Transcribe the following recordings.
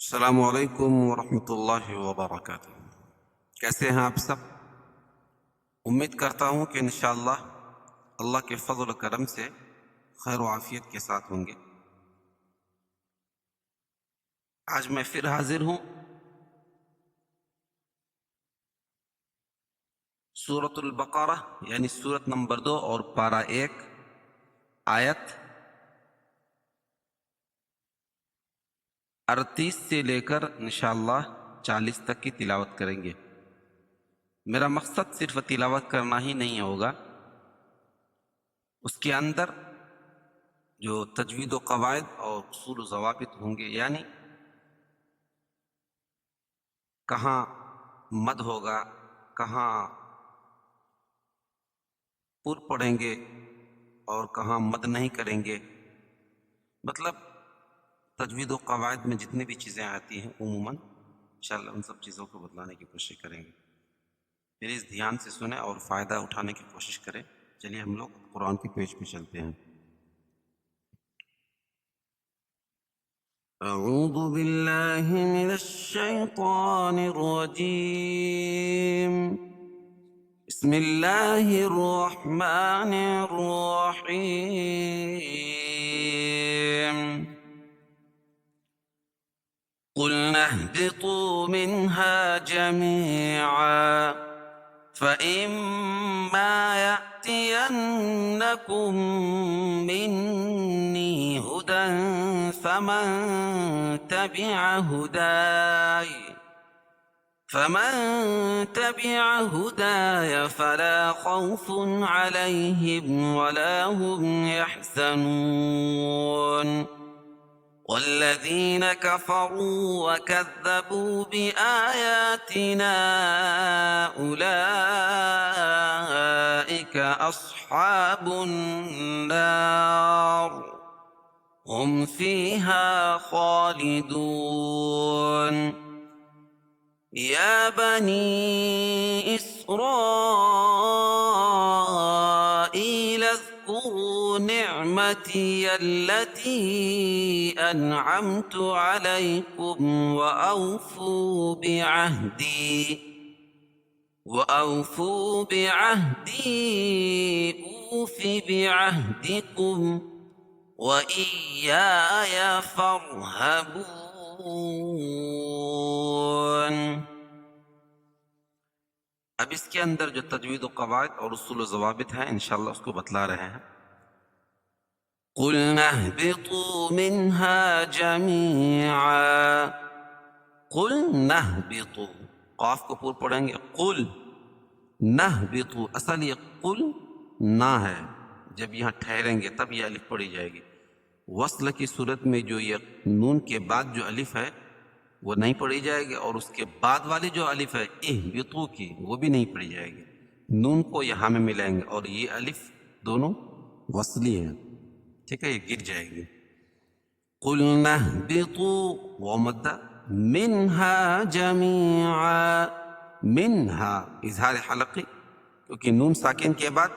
السلام علیکم ورحمۃ اللہ وبرکاتہ۔ کیسے ہیں آپ سب؟ امید کرتا ہوں کہ انشاءاللہ اللہ کے فضل و کرم سے خیر و عافیت کے ساتھ ہوں گے۔ آج میں پھر حاضر ہوں سورۃ البقرہ یعنی سورت نمبر 2 اور پارہ 1 آیت 38 سے لے کر انشاءاللہ 40 تک کی تلاوت کریں گے۔ میرا مقصد صرف تلاوت کرنا ہی نہیں ہوگا، اس کے اندر جو تجوید و قواعد اور اصول و ضوابط ہوں گے، یعنی کہاں مد ہوگا، کہاں پر پڑھیں گے اور کہاں مد نہیں کریں گے، مطلب تجوید و قواعد میں جتنی بھی چیزیں آتی ہیں عموماً انشاءاللہ ان سب چیزوں کو بتلانے کی کوشش کریں گے۔ پلیز دھیان سے سنیں اور فائدہ اٹھانے کی کوشش کریں۔ چلیے ہم لوگ قرآن کے پیج پہ چلتے ہیں۔ اعوذ باللہ من الشیطان الرجیم، بسم اللہ الرحمن الرحیم۔ قلنا اهبطوا منها جميعا فإما يأتينكم مني هدى فمن تبع هداي فلا خوف عليهم ولا هم يحزنون، والذين كفروا وكذبوا بآياتنا أولئك أصحاب النار هم فيها خالدون۔ يا بني إسرائيل اذكروا نعمتي التي أنعمت عليكم وأوفوا بعهدي أوف بعهدكم وإياي فارهبون۔ اب اس کے اندر جو تجوید و قواعد اور اصول و ضوابط ہیں انشاءاللہ اس کو بتلا رہے ہیں۔ قُلْنَا اهْبِطُوا مِنْهَا جَمِيعًا، قُلْنَا اهْبِطُوا، قاف کو پور پڑھیں گے قل نہبطوا، اصل یہ قل نہ ہے، جب یہاں ٹھہریں گے تب یہ الف پڑھی جائے گی۔ وصل کی صورت میں جو یہ نون کے بعد جو الف ہے وہ نہیں پڑھی جائے گی، اور اس کے بعد والی جو الف ہے اہبطوا کی وہ بھی نہیں پڑھی جائے گی۔ نون کو یہاں میں ملائیں گے اور یہ الف دونوں وصلی ہیں، ٹھیک ہے، یہ گر جائے گی۔ قُلْنَا اهْبِطُوا ومدہ منہا جمیعا، منہا اظہار حلقی، کیونکہ نون ساکن کے بعد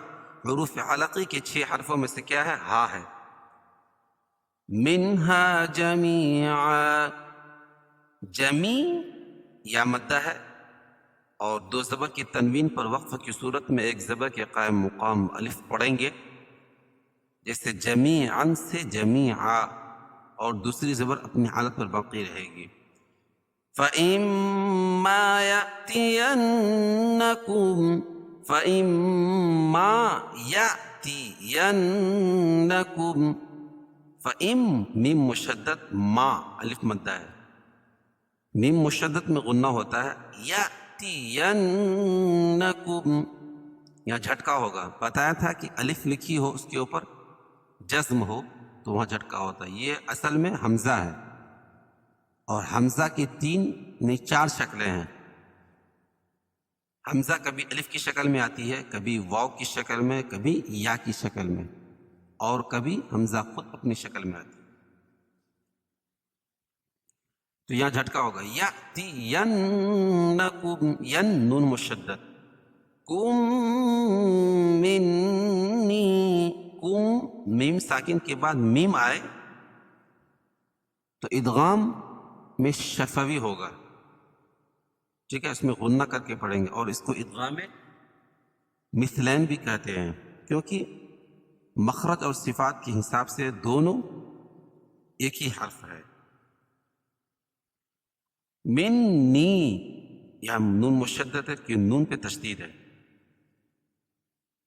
حروف حلقی کے 6 حرفوں میں سے کیا ہے؟ ہا ہے۔ منہا جمیعا، جمی یا مدہ ہے، اور 2 زبر کی تنوین پر وقف کی صورت میں ایک زبر کے قائم مقام الف پڑھیں گے، جیسے جمیعاً سے جمیعا، اور دوسری زبر اپنی حالت پر باقی رہے گی۔ فَإِمَّا يَأْتِيَنَّكُمْ، فَإِمَّا يَأْتِيَنَّكُمْ، فَإِم میم مشدد، ما الف مدہ ہے، میم مشدد میں غنہ ہوتا ہے۔ یَأْتِيَنَّكُمْ یہاں جھٹکا ہوگا، بتایا تھا کہ الف لکھی ہو اس کے اوپر جزم ہو تو وہاں جھٹکا ہوتا ہے۔ یہ اصل میں حمزہ ہے، اور حمزہ کی 4 شکلیں ہیں۔ حمزہ کبھی الف کی شکل میں آتی ہے، کبھی واو کی شکل میں، کبھی یا کی شکل میں، اور کبھی حمزہ خود اپنی شکل میں آتی ہے۔ تو یہاں جھٹکا ہوگا، یَأْتِيَنَّكُمْ، ین نون مشدد، کم منی، کم میم ساکن کے بعد میم آئے تو ادغام میں شفوی ہوگا، ٹھیک ہے، اس میں غنہ کر کے پڑھیں گے، اور اس کو ادغام مثلین بھی کہتے ہیں، کیونکہ مخرج اور صفات کے حساب سے دونوں ایک ہی حرف ہے۔ منی، یہاں نون مشدد ہے کہ نون پہ تشدید ہے۔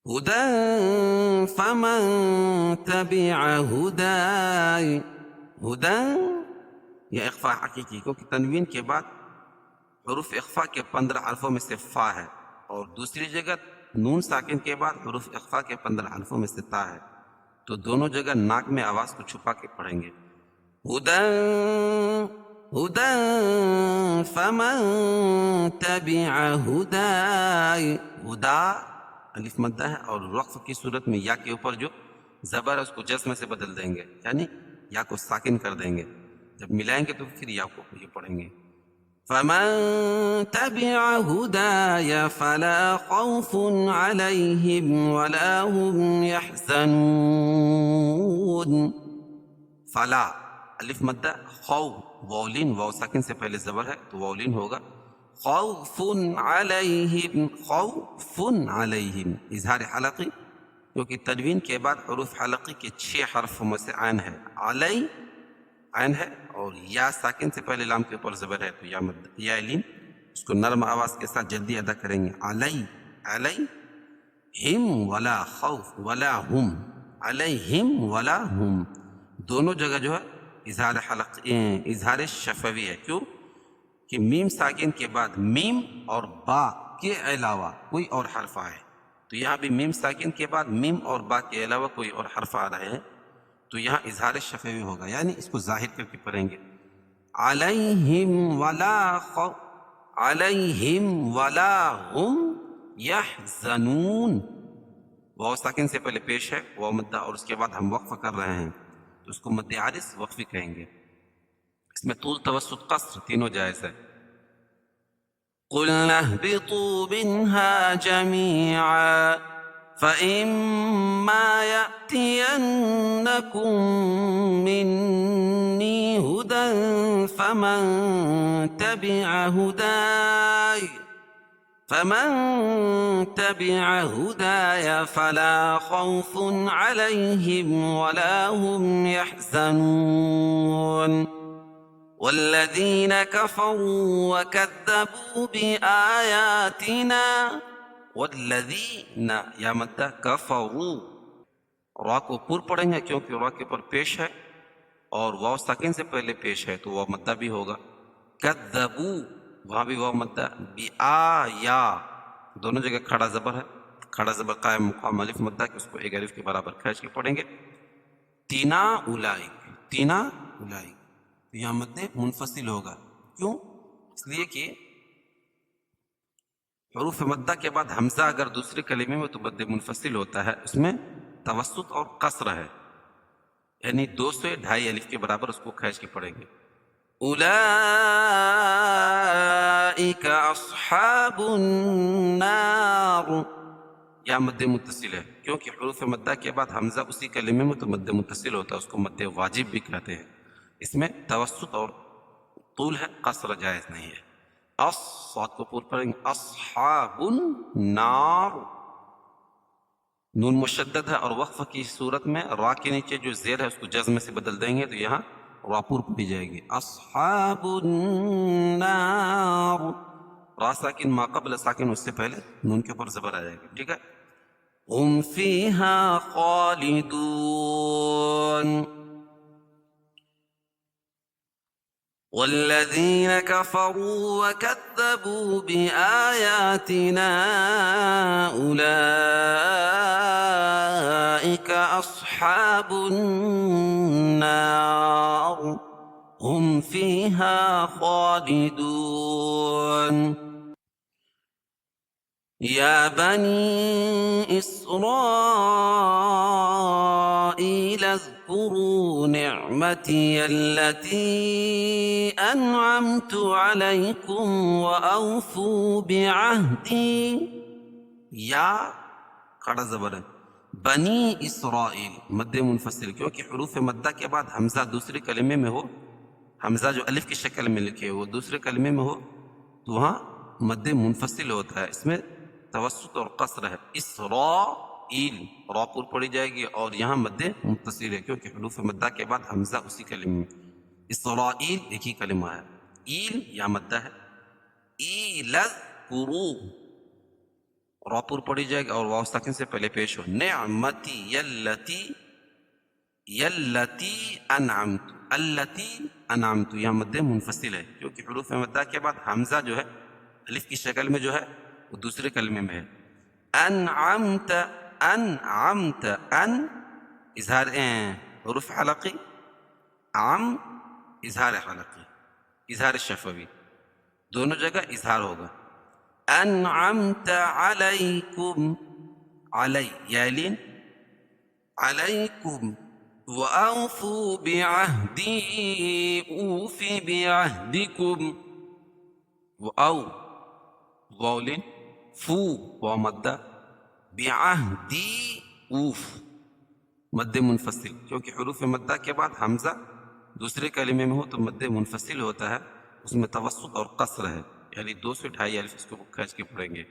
ہدی فمن تبع ہدای، ہدی یہ اخفاء حقیقی، کیونکہ تنوین کے بعد حروف اخفاء کے 15 حرفوں میں سے فا ہے، اور دوسری جگہ نون ساکن کے بعد حروف اخفاء کے 15 حرفوں میں سے تا ہے، تو دونوں جگہ ناک میں آواز کو چھپا کے پڑھیں گے۔ ہدی ہدی فمن تبع ہدای، ہدا الف مدہ ہے، اور وقف کی صورت میں یا کے اوپر جو زبر ہے اس کو جزم سے بدل دیں گے، یعنی یا کو ساکن کر دیں گے، جب ملائیں گے تو پھر یا کو یہ پڑھیں گے۔ فمن تبع ہدای فلا خوف علیہم ولا هم يحزنون۔ فلا الف مدہ، خو واولین، واو ساکن سے پہلے زبر ہے تو واولین ہوگا، خوف علیہم، خوف علیہم اظہار حلقی، کیونکہ تنوین کے بعد حروف حلقی کے 6 حرفوں میں سے عین ہے، علی عین ہے، اور یا ساکن سے پہلے لام کے اوپر زبر ہے تو یا مد، یا لین، اس کو نرم آواز کے ساتھ جلدی ادا کریں گے، علی علی ہم ولا خوف ولا ہم، علیہم ولا ہم، دونوں جگہ جو ہے اظہار حلق، اظہار شفوی ہے، کیوں کہ میم ساکن کے بعد میم اور با کے علاوہ کوئی اور حرف آئے، تو یہاں بھی میم ساکن کے بعد میم اور با کے علاوہ کوئی اور حرف آ رہے ہیں، تو یہاں اظہار شفوی ہوگا، یعنی اس کو ظاہر کر کے پڑھیں گے، علیہم ولا خوف علیہم ولا ہم یحزنون، واو ساکن سے پہلے پیش ہے واو مدہ، اور اس کے بعد ہم وقف کر رہے ہیں تو اس کو مد عارض وقفی کہیں گے، اس میں طول توسط قصر تینوں جائز ہے۔ قُلْنَا اهْبِطُوا مِنْهَا جَمِيعًا فَإِمَّا يَأْتِيَنَّكُمْ مِنِّي هُدًى فمن تبع هداي فلا خوف عليهم ولا هم يحزنون والذين كفروا وكذبوا بآياتنا، والذین یا مدہ کفروا، را کو پر پڑھیں گے کیونکہ را کے پر پیش ہے اور واو ساکن سے پہلے پیش ہے تو واو مدہ بھی ہوگا، کذبوا وہاں بھی واو مدہ، بآیا دونوں جگہ کھڑا زبر ہے، کھڑا زبر قائم مقام الف مدہ کہ اس کو ایک الف کے برابر کھینچ کے پڑھیں گے، تینا اولئک، تینا اولئک یہاں مد منفصل ہوگا، کیوں؟ اس لیے کہ حروف مدہ کے بعد حمزہ اگر دوسرے کلمے میں تو مد منفصل ہوتا ہے، اس میں توسط اور قصر ہے، یعنی 2 سے 2.5 الف کے برابر اس کو کھینچ کے پڑھیں گے۔ اولئک اصحاب النار، یا مد متصل ہے کیونکہ حروف مدہ کے بعد حمزہ اسی کلمے میں تو مد متصل ہوتا ہے، اس کو مد واجب بھی کہتے ہیں، اس میں توسط اور طول ہے، قصر جائز نہیں ہے۔ صاد کو پور پڑھیں گے، اصحاب النار، نون مشدد ہے اور وقف کی صورت میں را کے نیچے جو زیر ہے اس کو جزم سے بدل دیں گے تو یہاں را پور پڑھی جائے گی، اصحاب النار، را ساکن ما قبل ساکن اس سے پہلے نون کے اوپر زبر آ جائے گی، ٹھیک ہے۔ ہم فیہا خالدون والذین کفروا وکذبوا بآیاتنا اولئک اصحاب النار هم فیہا خالدون۔ یا بنی اسرائیل اذکروا نعمتی التي انعمت علیکم واوفوا بعہدی، یا کھڑا زبر ہے، بنی اسرائیل مد منفصل کیونکہ حروف مدہ کے بعد حمزہ دوسرے کلمے میں ہو حمزہ جو الف کی شکل میں لکھے وہ دوسرے کلمے میں ہو تو وہاں مد منفصل ہوتا ہے، اس میں توسط اور قصر ہے. اسرائیل را پر پڑی جائے گی اور یہاں مد متصل ہے کیونکہ حروف مدہ کے بعد حمزہ اسی کلمے میں. اسرائیل ایک ہی کلمہ ہے. ایل یا مدہ ہے. ایلذکرو را پر پڑی جائے گی اور واو ساکن سے پہلے پیش ہو. نعمتی یلتی انعمت، التی انعمت یہاں مد منفصل ہے کیونکہ حروف مدہ کے بعد حمزہ جو ہے الف کی شکل میں جو ہے وہ دوسرے کلمے میں ہے. انعمت انعمت ان اظہار حروف حلقی، عم اظہار حلقی، اظہار شفوی، دونوں جگہ اظہار ہوگا. انعمت علیکم، علی یالین علیکم. وأوفوا بعهدي أوف بعهدكم. واولين فو ومدة بعهدي اوف مد منفصل کیونکہ حروف مدہ کے بعد حمزہ دوسرے کلمے میں ہو تو مد منفصل ہوتا ہے، اس میں توسط اور قصر ہے، یعنی 2 سے 2.5 الف اس کو کھینچ کے پڑھیں گے.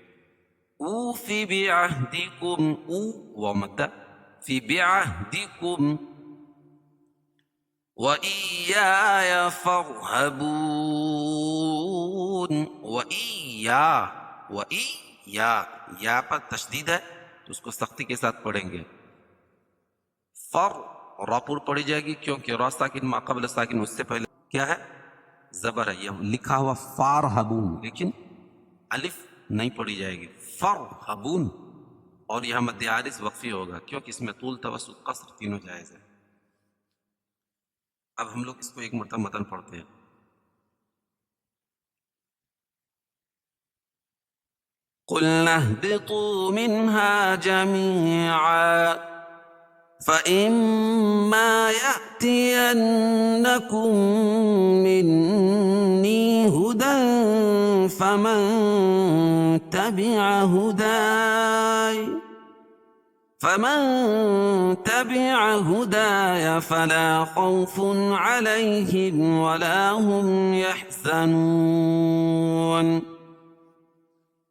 اوف بعهدكم او ومدہ فی بعهدكم. وَإِيَّايَ فَارْهَبُونَ. وَإِيَّا یا پر تشدید ہے تو اس کو سختی کے ساتھ پڑھیں گے. فر را پر پڑھی جائے گی کیونکہ را ساکن ما قبل ساکن اس سے پہلے کیا ہے؟ زبر ہے. یہ لکھا ہوا فارہبون لیکن الف نہیں پڑھی جائے گی. فارہبون اور یہاں مد عارض وقفی ہوگا کیونکہ اس میں طول توسط قصر تینوں جائز ہے. اب ہم لوگ اس کو ایک مرتبہ متن پڑھتے ہیں. قُلْنَا اهْبِطُوا مِنْهَا جَمِيعًا فَإِمَّا يَأْتِيَنَّكُمْ مِنِّي هُدًى فمن تبع هداي فلا خوف عليهم ولا هم يحزنون.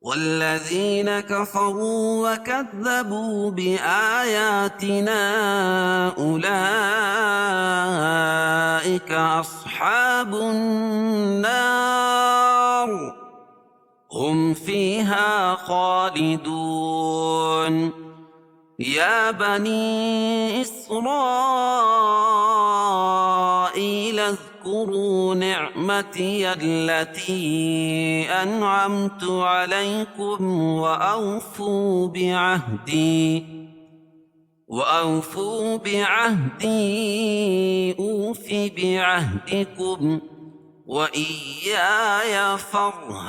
والذين كفروا وكذبوا بآياتنا أولئك أصحاب النار هم فيها خالدون. يا بني إسرائيل اذكروا نعمتي التي أنعمت عليكم وأوفوا بعهدي أوف بعهدكم وإياي فارهبون.